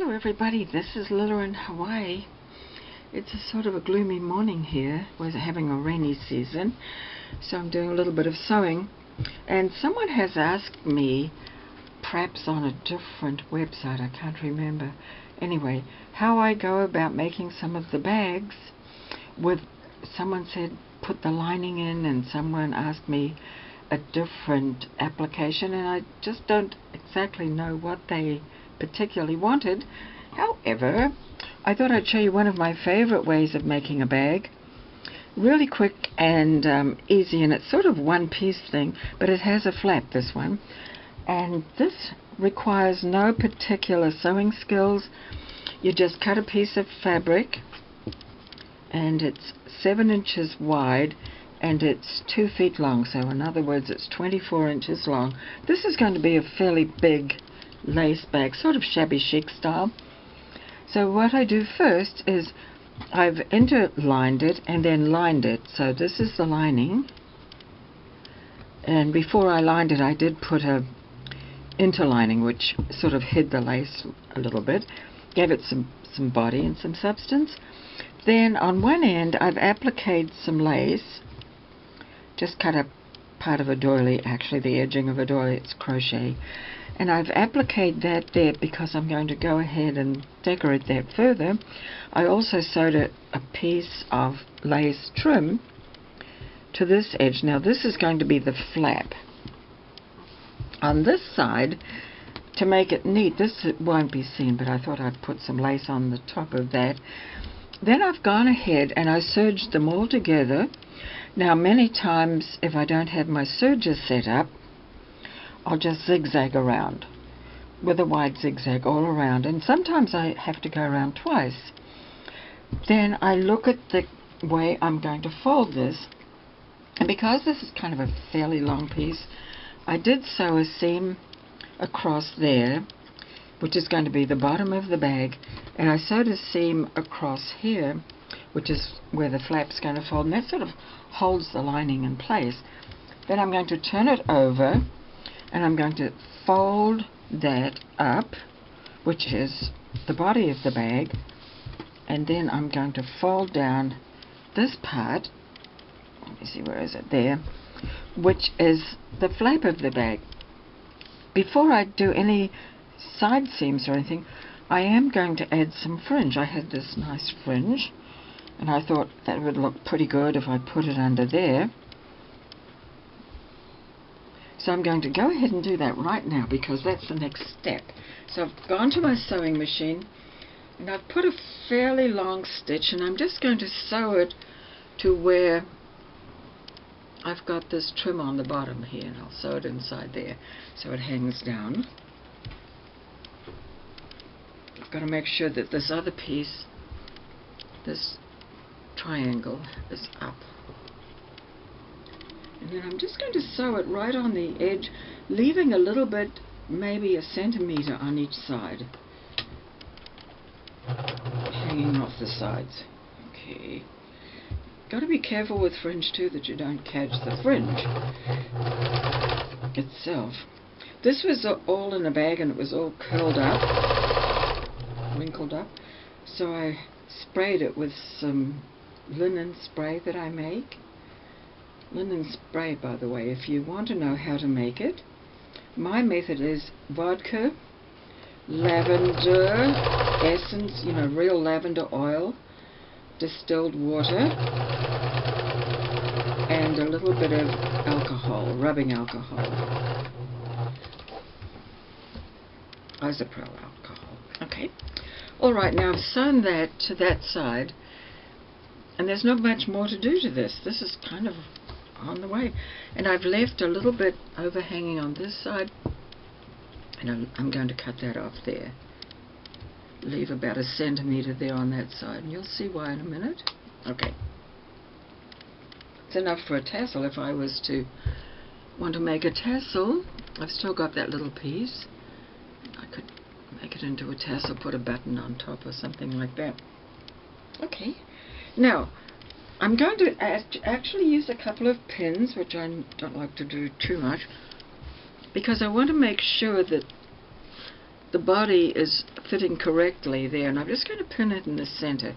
Hello everybody, this is Lilla in Hawaii. It's a sort of a gloomy morning here. We're having a rainy season, so I'm doing a little bit of sewing. And someone has asked me, perhaps on a different website, I can't remember, anyway, how I go about making some of the bags. Someone said put the lining in, and someone asked me a different application, and I just don't exactly know what they particularly wanted. However, I thought I'd show you one of my favorite ways of making a bag. Really quick and easy, and it's sort of one piece thing, but it has a flap, this one. And this requires no particular sewing skills. You just cut a piece of fabric, and it's 7 inches wide and it's 2 feet long, so in other words it's 24 inches long. This is going to be a fairly big lace bag, sort of shabby chic style. So what I do first is I've interlined it and then lined it. So this is the lining, and before I lined it I did put a interlining which sort of hid the lace a little bit, gave it some body and some substance. Then on one end I've appliqued some lace, just cut a part of a doily, actually the edging of a doily, it's crochet, and I've appliqued that there because I'm going to go ahead and decorate that further. I also sewed a piece of lace trim to this edge. Now this is going to be the flap. On this side, to make it neat, this won't be seen, but I thought I'd put some lace on the top of that. Then I've gone ahead and I serged them all together. Now many times if I don't have my serger set up, I'll just zigzag around with a wide zigzag all around, and sometimes I have to go around twice. Then I look at the way I'm going to fold this, and because this is kind of a fairly long piece, I did sew a seam across there, which is going to be the bottom of the bag, and I sewed a seam across here, which is where the flap's going to fold, and that sort of holds the lining in place. Then I'm going to turn it over and I'm going to fold that up, which is the body of the bag, and then I'm going to fold down this part, let me see, where is it, there, which is the flap of the bag. Before I do any side seams or anything, I am going to add some fringe. I had this nice fringe and I thought that would look pretty good if I put it under there. So I'm going to go ahead and do that right now because that's the next step. So I've gone to my sewing machine and I've put a fairly long stitch, and I'm just going to sew it to where I've got this trim on the bottom here, and I'll sew it inside there so it hangs down. I've got to make sure that this other piece, this triangle, is up. And then I'm just going to sew it right on the edge, leaving a little bit, maybe a centimeter on each side, hanging off the sides. Okay. Got to be careful with fringe too that you don't catch the fringe itself. This was all in a bag and it was all curled up, wrinkled up, so I sprayed it with some linen spray that I make. Linen spray, by the way, if you want to know how to make it, my method is vodka, lavender essence, real lavender oil, distilled water, and a little bit of alcohol, rubbing alcohol, isopropyl alcohol. Okay, alright, now I've sewn that to that side, and there's not much more to do to this. This is kind of on the way, and I've left a little bit overhanging on this side, and I'm going to cut that off there. Leave about a centimeter there on that side, and you'll see why in a minute. Okay, it's enough for a tassel. If I was to want to make a tassel, I've still got that little piece. I could make it into a tassel, put a button on top or something like that. Okay, now I'm going to actually use a couple of pins, which I don't like to do too much, because I want to make sure that the body is fitting correctly there, and I'm just going to pin it in the center.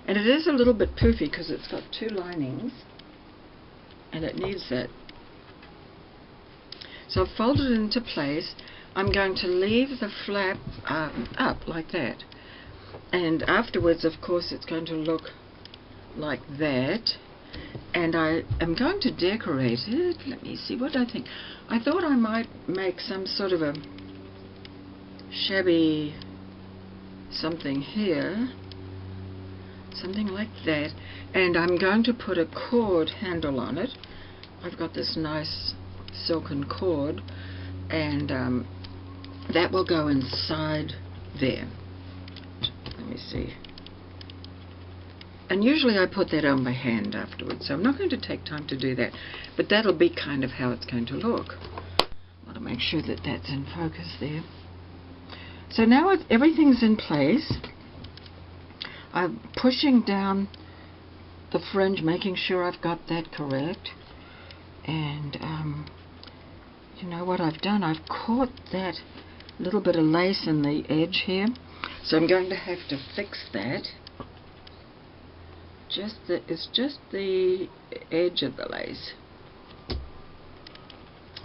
And it is a little bit poofy because it's got two linings and it needs that. So I've folded it into place. I'm going to leave the flap up like that, and afterwards of course it's going to look like that. And I am going to decorate it. Let me see, what do I think? I thought I might make some sort of a shabby something here, something like that, and I'm going to put a cord handle on it. I've got this nice silken cord, and that will go inside there. Let me see. And usually I put that on by hand afterwards, so I'm not going to take time to do that, but that'll be kind of how it's going to look. I want to make sure that that's in focus there. So now everything's in place. I'm pushing down the fringe, making sure I've got that correct. And you know what I've done? I've caught that little bit of lace in the edge here, so I'm going to have to fix that. It's just the edge of the lace.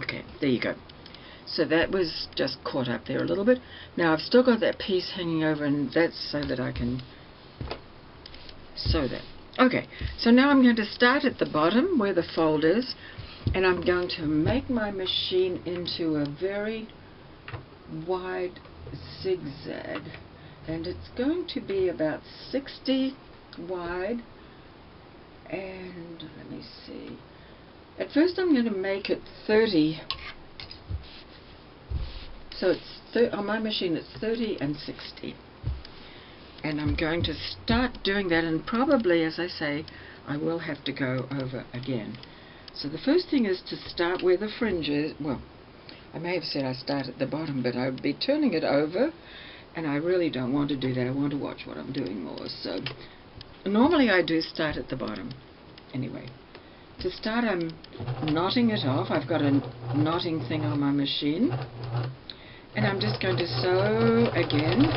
Okay, there you go. So that was just caught up there a little bit. Now I've still got that piece hanging over, and that's so that I can sew that. Okay, so now I'm going to start at the bottom where the fold is, and I'm going to make my machine into a very wide zigzag, and it's going to be about 60 wide. And let me see, at first I'm going to make it 30, so it's on my machine it's 30 and 60, and I'm going to start doing that, and probably, as I say, I will have to go over again. So the first thing is to start where the fringe is. Well, I may have said I start at the bottom, but I would be turning it over, and I really don't want to do that. I want to watch what I'm doing more. So normally I do start at the bottom. Anyway, to start I'm knotting it off. I've got a knotting thing on my machine, and I'm just going to sew again.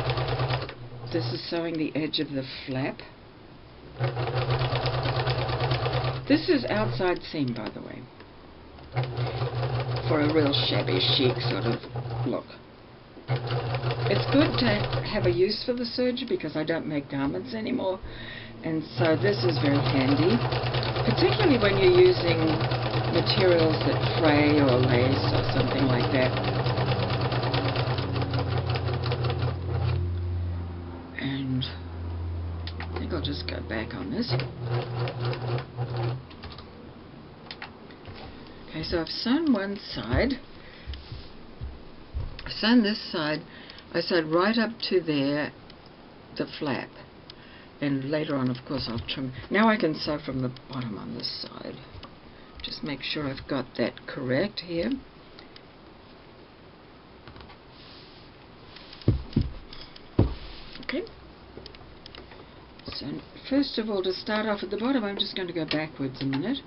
This is sewing the edge of the flap. This is outside seam, by the way, for a real shabby chic sort of look. It's good to have a use for the serger because I don't make garments anymore, and so this is very handy, particularly when you're using materials that fray or lace or something like that. And I think I'll just go back on this. Okay, so I've sewn one side. I've sewn this side. I sewed right up to there, the flap. And later on, of course, I'll trim. Now I can sew from the bottom on this side. Just make sure I've got that correct here. Okay. So first of all, to start off at the bottom, I'm just going to go backwards a minute.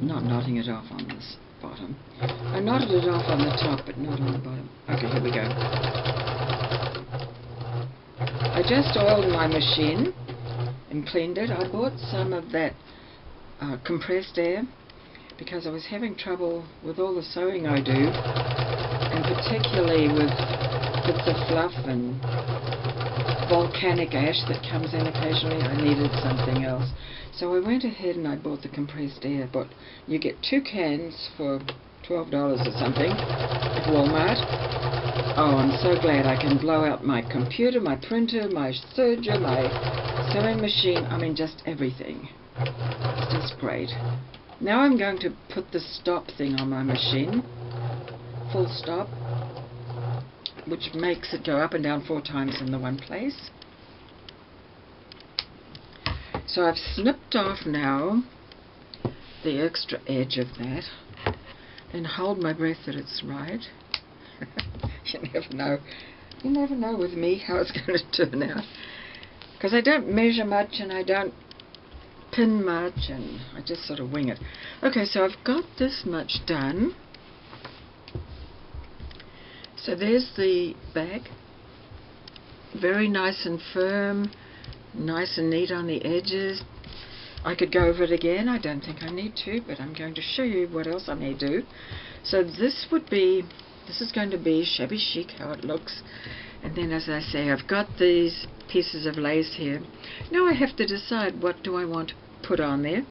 Not knotting it off on this bottom. I knotted it off on the top, but not on the bottom. Okay, here we go. I just oiled my machine and cleaned it. I bought some of that compressed air because I was having trouble with all the sewing I do, and particularly with bits of fluff and volcanic ash that comes in occasionally. I needed something else. So I went ahead and I bought the compressed air, but you get 2 cans for $12 or something at Walmart. Oh, I'm so glad I can blow out my computer, my printer, my serger, my sewing machine. I mean, just everything. It's just great. Now I'm going to put the stop thing on my machine, full stop, which makes it go up and down 4 times in the one place. So I've snipped off now the extra edge of that, and hold my breath that it's right. You never know. You never know with me how it's going to turn out, because I don't measure much and I don't pin much, and I just sort of wing it. Okay, so I've got this much done. So there's the bag. Very nice and firm, nice and neat on the edges. I could go over it again. I don't think I need to, but I'm going to show you what else I may do. So this is going to be shabby chic, how it looks. And then, as I say, I've got these pieces of lace here. Now I have to decide what do I want to put on there.